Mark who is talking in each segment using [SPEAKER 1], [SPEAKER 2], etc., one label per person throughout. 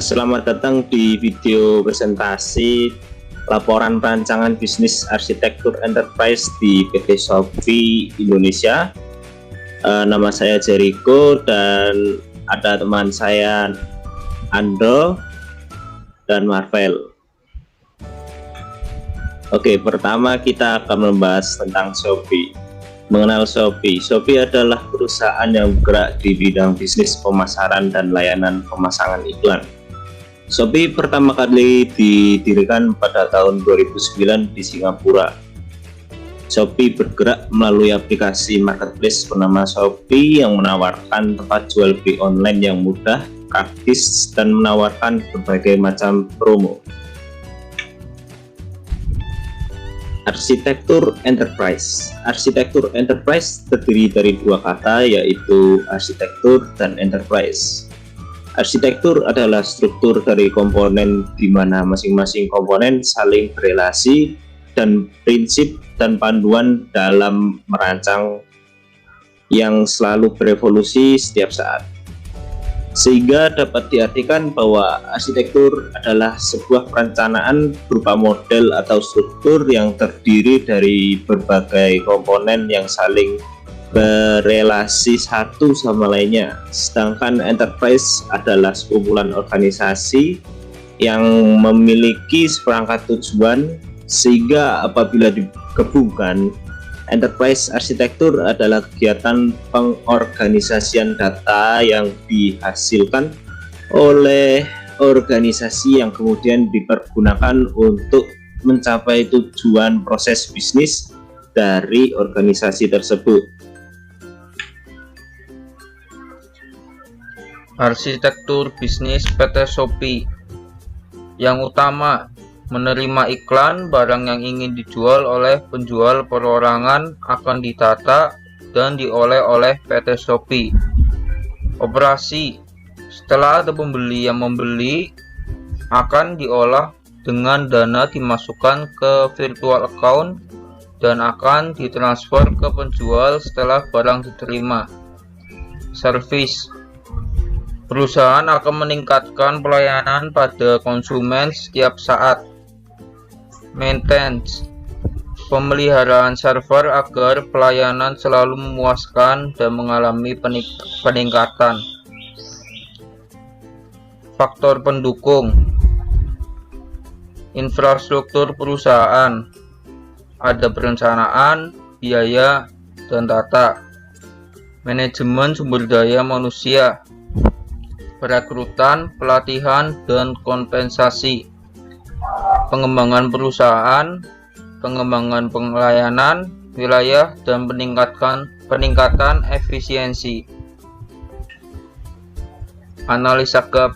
[SPEAKER 1] Selamat datang di video presentasi laporan perancangan bisnis arsitektur enterprise di PT Shopee Indonesia. Nama saya Jericho dan ada teman saya Andro dan Marvel. Oke, pertama kita akan membahas tentang Shopee. Mengenal Shopee. Shopee adalah perusahaan yang bergerak di bidang bisnis pemasaran dan layanan pemasangan iklan. Shopee pertama kali didirikan pada tahun 2009 di Singapura. Shopee bergerak melalui aplikasi marketplace bernama Shopee yang menawarkan tempat jual beli online yang mudah, praktis, dan menawarkan berbagai macam promo. Arsitektur enterprise. Arsitektur enterprise terdiri dari dua kata, yaitu arsitektur dan enterprise. Arsitektur adalah struktur dari komponen di mana masing-masing komponen saling berelasi dan prinsip dan panduan dalam merancang yang selalu berevolusi setiap saat. Sehingga dapat diartikan bahwa arsitektur adalah sebuah perencanaan berupa model atau struktur yang terdiri dari berbagai komponen yang saling berelasi satu sama lainnya. Sedangkan enterprise adalah sekumpulan organisasi yang memiliki seperangkat tujuan, sehingga apabila digabungkan, enterprise arsitektur adalah kegiatan pengorganisasian data yang dihasilkan oleh organisasi yang kemudian dipergunakan untuk mencapai tujuan proses bisnis dari organisasi tersebut.
[SPEAKER 2] Arsitektur bisnis PT Shopee. Yang utama, menerima iklan barang yang ingin dijual oleh penjual perorangan akan ditata dan diolah oleh PT Shopee. Operasi, setelah ada pembeli yang membeli, akan diolah dengan dana dimasukkan ke virtual account dan akan ditransfer ke penjual setelah barang diterima. Service, perusahaan akan meningkatkan pelayanan pada konsumen setiap saat. Maintenance, pemeliharaan server agar pelayanan selalu memuaskan dan mengalami peningkatan. Faktor pendukung, infrastruktur perusahaan, ada perencanaan, biaya, dan tata. Manajemen sumber daya manusia, perekrutan, pelatihan, dan kompensasi. Pengembangan perusahaan, pengembangan pelayanan, wilayah, dan peningkatan efisiensi. Analisa gap.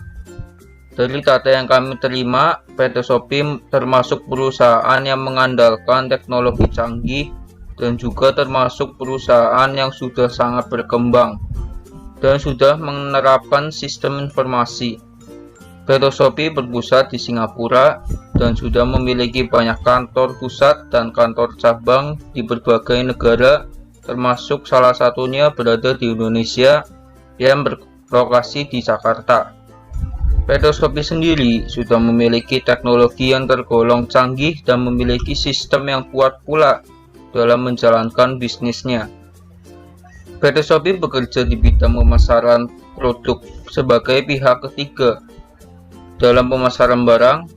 [SPEAKER 2] Dari data yang kami terima, PT Shopee termasuk perusahaan yang mengandalkan teknologi canggih dan juga termasuk perusahaan yang sudah sangat berkembang dan sudah menerapkan sistem informasi. PT Shopee berpusat di Singapura dan sudah memiliki banyak kantor pusat dan kantor cabang di berbagai negara, termasuk salah satunya berada di Indonesia yang berlokasi di Jakarta. PT Shopee sendiri sudah memiliki teknologi yang tergolong canggih dan memiliki sistem yang kuat pula dalam menjalankan bisnisnya. PT Shopee bekerja di bidang pemasaran produk sebagai pihak ketiga. Dalam pemasaran barang,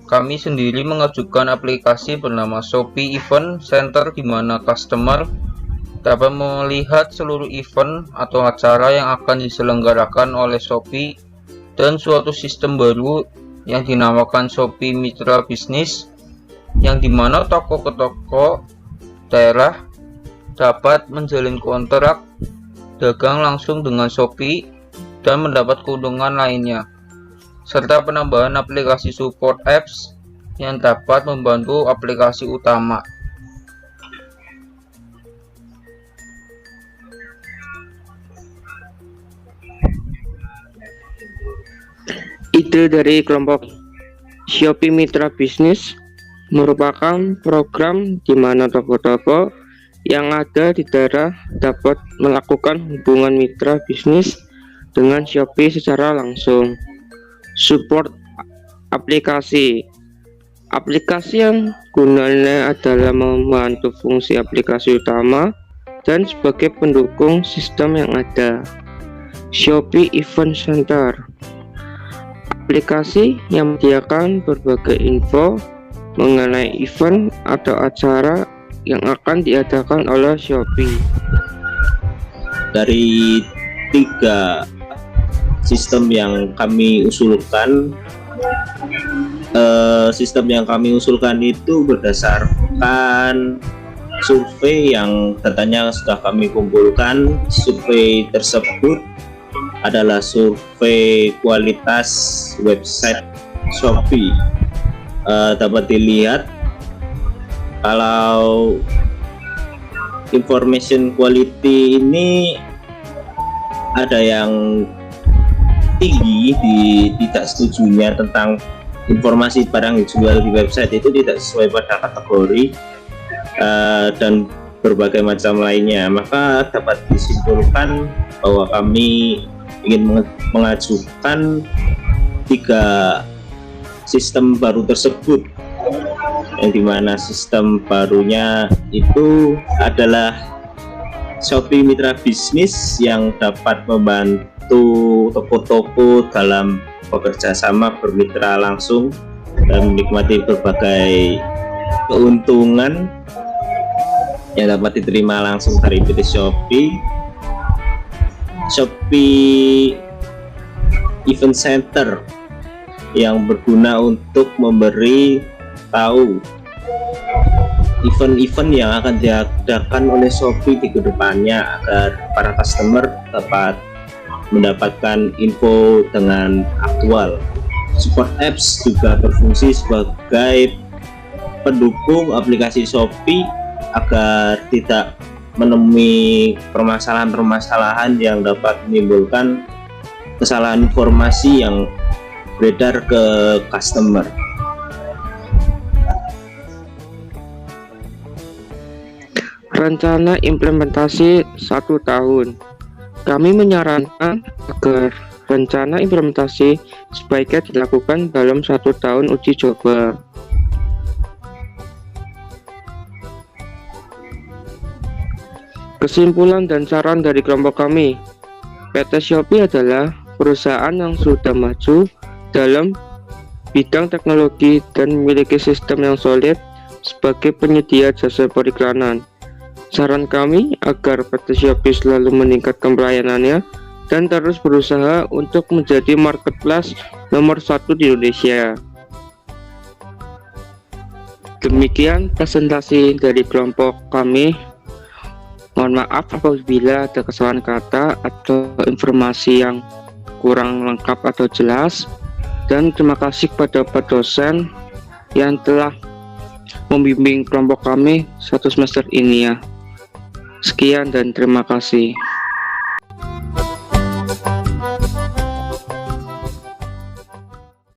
[SPEAKER 2] kami sendiri mengajukan aplikasi bernama Shopee Event Center di mana customer dapat melihat seluruh event atau acara yang akan diselenggarakan oleh Shopee dan suatu sistem baru yang dinamakan Shopee Mitra Bisnis yang dimana toko ke toko daerah dapat menjalin kontrak dagang langsung dengan Shopee dan mendapat keuntungan lainnya, serta penambahan aplikasi support apps yang dapat membantu aplikasi utama.
[SPEAKER 3] Ide dari kelompok Shopee Mitra Bisnis merupakan program di mana toko-toko yang ada di daerah dapat melakukan hubungan mitra bisnis dengan Shopee secara langsung. Support aplikasi. Aplikasi yang gunanya adalah membantu fungsi aplikasi utama dan sebagai pendukung sistem yang ada. Shopee Event Center. Aplikasi yang menyediakan berbagai info mengenai event atau acara yang akan diadakan oleh Shopee.
[SPEAKER 1] Dari 3 sistem yang kami usulkan, itu berdasarkan survei yang datanya sudah kami kumpulkan. Survei tersebut adalah survei kualitas website Shopee. Dapat dilihat kalau information quality ini ada yang tinggi di tidak setujunya tentang informasi barang dijual di website itu tidak sesuai pada kategori dan berbagai macam lainnya. Maka dapat disimpulkan bahwa kami ingin mengajukan 3 sistem baru tersebut, yang dimana sistem barunya itu adalah Shopee Mitra Bisnis yang dapat membantu toko-toko dalam bekerja sama bermitra langsung dan menikmati berbagai keuntungan yang dapat diterima langsung dari PT Shopee. Shopee Event Center yang berguna untuk memberi tahu event-event yang akan diadakan oleh Shopee di kedepannya agar para customer dapat mendapatkan info dengan aktual. Support apps juga berfungsi sebagai pendukung aplikasi Shopee agar tidak menemui permasalahan-permasalahan yang dapat menimbulkan kesalahan informasi yang beredar ke customer.
[SPEAKER 3] Rencana implementasi 1 tahun. Kami menyarankan agar rencana implementasi sebaiknya dilakukan dalam 1 tahun uji coba. Kesimpulan dan saran dari kelompok kami, PT Shopee adalah perusahaan yang sudah maju dalam bidang teknologi dan memiliki sistem yang solid sebagai penyedia jasa periklanan. Saran kami agar PT Shopee selalu meningkatkan pelayanannya dan terus berusaha untuk menjadi marketplace nomor 1 di Indonesia. Demikian presentasi dari kelompok kami. Mohon maaf apabila ada kesalahan kata atau informasi yang kurang lengkap atau jelas, dan terima kasih kepada Pak dosen yang telah membimbing kelompok kami 1 semester ini ya. Sekian dan terima kasih.